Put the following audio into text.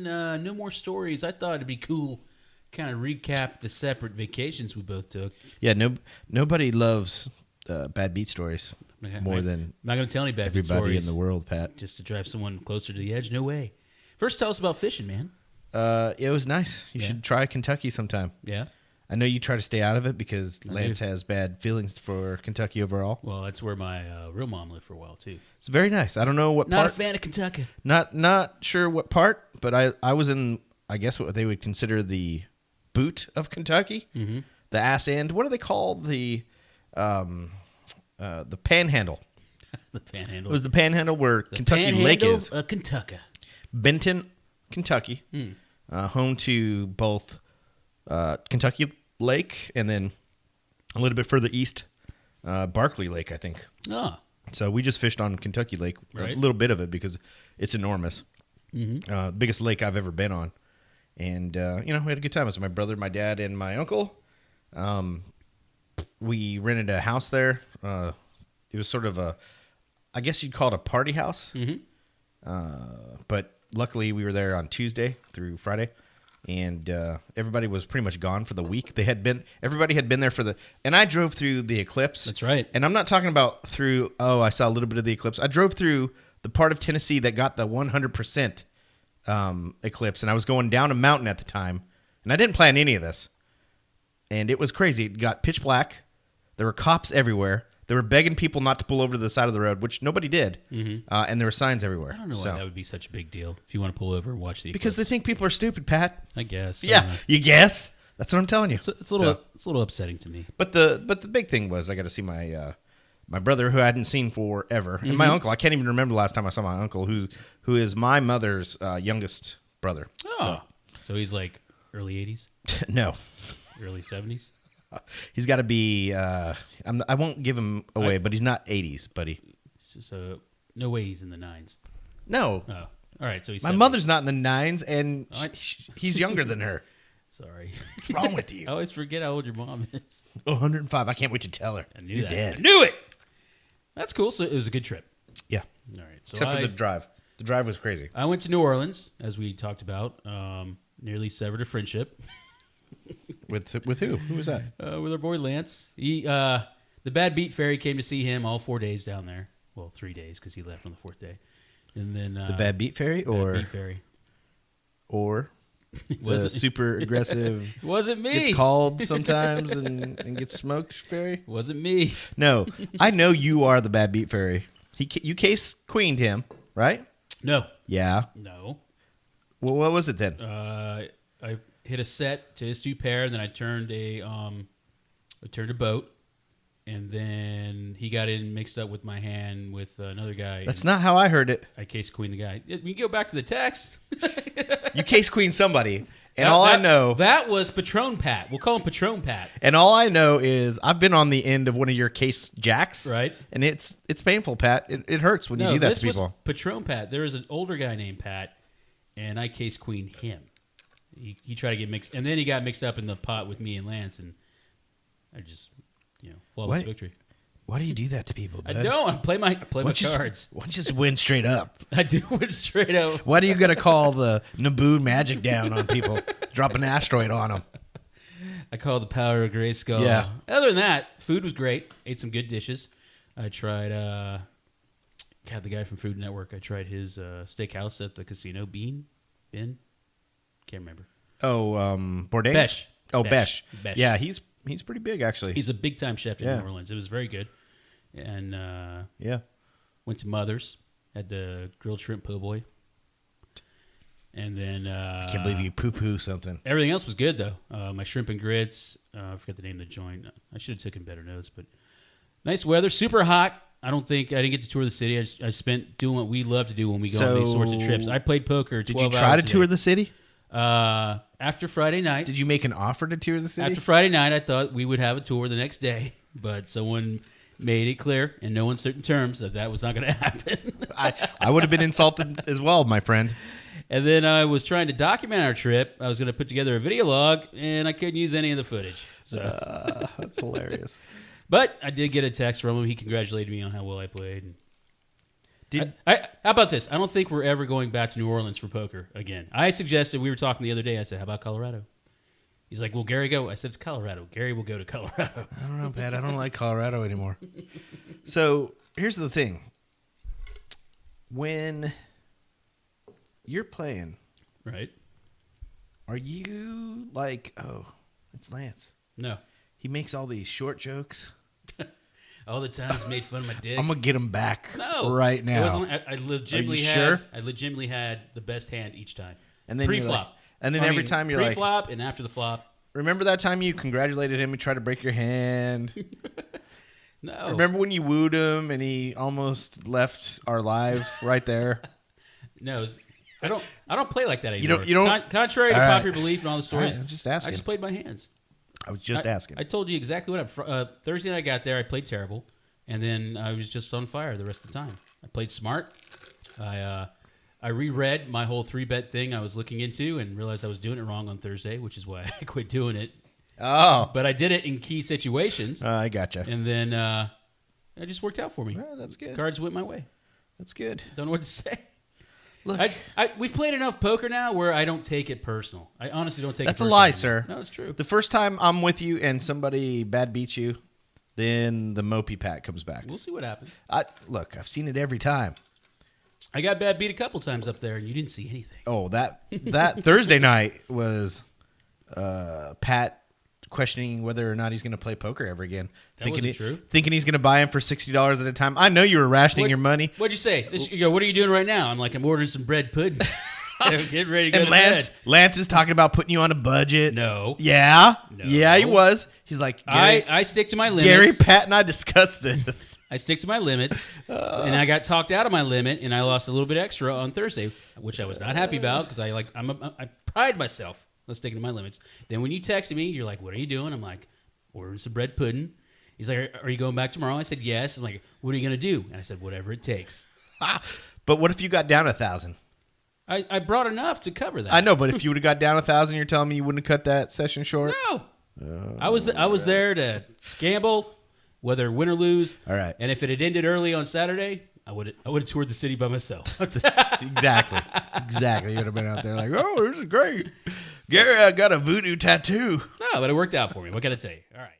man. No more stories. I thought it'd be cool, kind of recap the separate vacations we both took. Yeah, nobody loves bad beat stories more than I'm not going to tell any bad everybody stories in the world, Pat. just to drive someone closer to the edge. No way. First, tell us about fishing, man. It was nice. You should try Kentucky sometime. Yeah. I know you try to stay out of it because Lance has bad feelings for Kentucky overall. Well, that's where my real mom lived for a while too. It's very nice. I don't know what Not part. a fan of Kentucky. Not sure what part, but I was in, I guess, what they would consider the boot of Kentucky, the ass end. What do they call the panhandle? The Panhandle. It was the panhandle where The Kentucky Panhandle Lake is. of Kentucky. Benton, Kentucky, home to both Kentucky Lake and then a little bit further east, Barkley Lake, I think. Oh. So we just fished on Kentucky Lake, Right. a little bit of it because it's enormous. Biggest lake I've ever been on. And, we had a good time. It was my brother, my dad, and my uncle. We rented a house there. It was sort of I guess you'd call it a party house. But luckily we were there on Tuesday through Friday. And everybody was pretty much gone for the week. Everybody had been there and I drove through the eclipse. That's right. And I'm not talking about I saw a little bit of the eclipse. I drove through the part of Tennessee that got the 100% eclipse, and I was going down a mountain at the time, and I didn't plan any of this. And it was crazy. It got pitch black. There were cops everywhere. They were begging people not to pull over to the side of the road, which nobody did. And there were signs everywhere. I don't know why that would be such a big deal if you want to pull over and watch the Because they eclipse. think people are stupid, Pat. I guess. I don't Yeah, know. you guess. That's what I'm telling you. It's a little upsetting to me. But the big thing was I got to see my my brother, who I hadn't seen forever, and my uncle. I can't even remember the last time I saw my uncle, who is my mother's youngest brother. Oh. So he's like early 80s, No, early 70s? he's got to be. I won't give him away, but he's not 80s, buddy. So no way he's in the 9s. No, Oh. All right, so he's my 70s. mother's not in the 9s, and he's younger than her. Sorry. What's wrong with you? I always forget how old your mom is. 105. I can't wait to tell her. I knew You're that. dead. I knew it. That's cool. So it was a good trip. Yeah, All right. So except for the drive. The drive was crazy. I went to New Orleans, as we talked about. Nearly severed a friendship With who? Who was that? with our boy Lance. The Bad Beat Fairy came to see him all 4 days down there. Well, 3 days because he left on the 4th day. And then The Bad Beat Fairy, Bad Beat Fairy. or Was the it? super aggressive Wasn't me. gets called sometimes and gets smoked fairy? Wasn't me. No, I know you are the Bad Beat Fairy. You case queened him, right? No. Yeah. No. Well, what was it then? I hit a set to his 2 pair, and then I turned a boat, and then he got in mixed up with my hand with another guy. That's not how I heard it. I case queen the guy. We can go back to the text. You case queen somebody, and I know that was Patron Pat. We'll call him Patron Pat. and all I know is I've been on the end of one of your case jacks, Right. And it's painful, Pat. It hurts when you do that this to people. was Patron Pat. There was an older guy named Pat, and I case queened him. He tried to get mixed, and then he got mixed up in the pot with me and Lance, and I just, flawless What? victory. Why do you do that to people, I bud? don't. I play my cards. Why don't you just win straight up? I do it straight up. Why do you got to call the Naboo magic down on people? Drop an asteroid on them. I call it the power of Grayskull. Yeah. Other than that, food was great. Ate some good dishes. I tried, the guy from Food Network. I tried his steakhouse at the casino. Ben? Can't remember. Oh, Bourdain? Besh. Oh, Besh. Besh. Yeah, he's pretty big, actually. He's a big-time chef in Yeah. New Orleans. It was very good. And yeah. went to Mother's. Had the grilled shrimp po' boy. And then... I can't believe you poo-poo something. Everything else was good, though. My shrimp and grits. I forget the name of the joint. I should have taken better notes, but nice weather. Super hot. I didn't get to tour the city. I spent doing what we love to do when we go on these sorts of trips. I played poker 12 Did you hours try to a day. tour the city? After Friday night. Did you make an offer to tour the city? After Friday night, I thought we would have a tour the next day, but someone made it clear in no uncertain terms that was not going to happen. I would have been insulted as well, my friend. And then I was trying to document our trip. I was going to put together a video log, and I couldn't use any of the footage. So, That's hilarious. but I did get a text from him. He congratulated me on how well I played. How about this? I don't think we're ever going back to New Orleans for poker again. I suggested, we were talking the other day, I said, how about Colorado? He's like, will Gary go? I said, it's Colorado. Gary will go to Colorado. I don't know, Pat. I don't like Colorado anymore. So here's the thing. When you're playing, right? Are you like, oh, it's Lance. No. He makes all these short jokes. All the times made fun of my dick. I'm going to get him back right now. It wasn't, I legitimately sure? I legitimately had the best hand each time. And then pre-flop. Like, and then every time you're like, pre-flop and after the flop. Remember that time you congratulated him and tried to break your hand? No. Remember when you wooed him and he almost left our live right there? No, I don't play like that anymore. You don't. Contrary to popular belief and all the stories, I'm just asking. I just played my hands. I was just asking. I told you exactly what happened. Thursday night I got there, I played terrible, and then I was just on fire the rest of the time. I played smart. I reread my whole 3-bet thing I was looking into and realized I was doing it wrong on Thursday, which is why I quit doing it. Oh. But I did it in key situations. I gotcha. And then it just worked out for me. Well, that's good. Cards went my way. That's good. Don't know what to say. Look, we've played enough poker now where I don't take it personal. I honestly don't take that's it a personal. lie, sir. No, it's true. The first time I'm with you and somebody bad beats you, then the mopey pat comes back. We'll see what happens. Look, I've seen it every time. I got bad beat a couple times up there, and you didn't see anything. Oh, that Thursday night was Pat questioning whether or not he's going to play poker ever again. Wasn't true. Thinking he's going to buy him for $60 at a time. I know you were rationing your money. What'd you say? You go, what are you doing right now? I'm like, I'm ordering some bread pudding. Get ready to go to bed. Lance is talking about putting you on a budget. No. Yeah. No. Yeah, he was. He's like, Gary, I stick to my limits. Gary, Pat, and I discussed this. I stick to my limits, and I got talked out of my limit, and I lost a little bit extra on Thursday, which I was not happy about because I pride myself on sticking to my limits. Then when you texted me, you're like, what are you doing? I'm like, ordering some bread pudding. He's like, are you going back tomorrow? I said, yes. I'm like, what are you going to do? And I said, whatever it takes. But what if you got down 1,000? I brought enough to cover that. I know, but if you would have got down 1,000, you're telling me you wouldn't have cut that session short? No. I was there to gamble, whether win or lose. All right. And if it had ended early on Saturday, I would have toured the city by myself. Exactly. You would have been out there like, oh, this is great. Gary, I got a voodoo tattoo. No, but it worked out for me. What can I tell you? All right.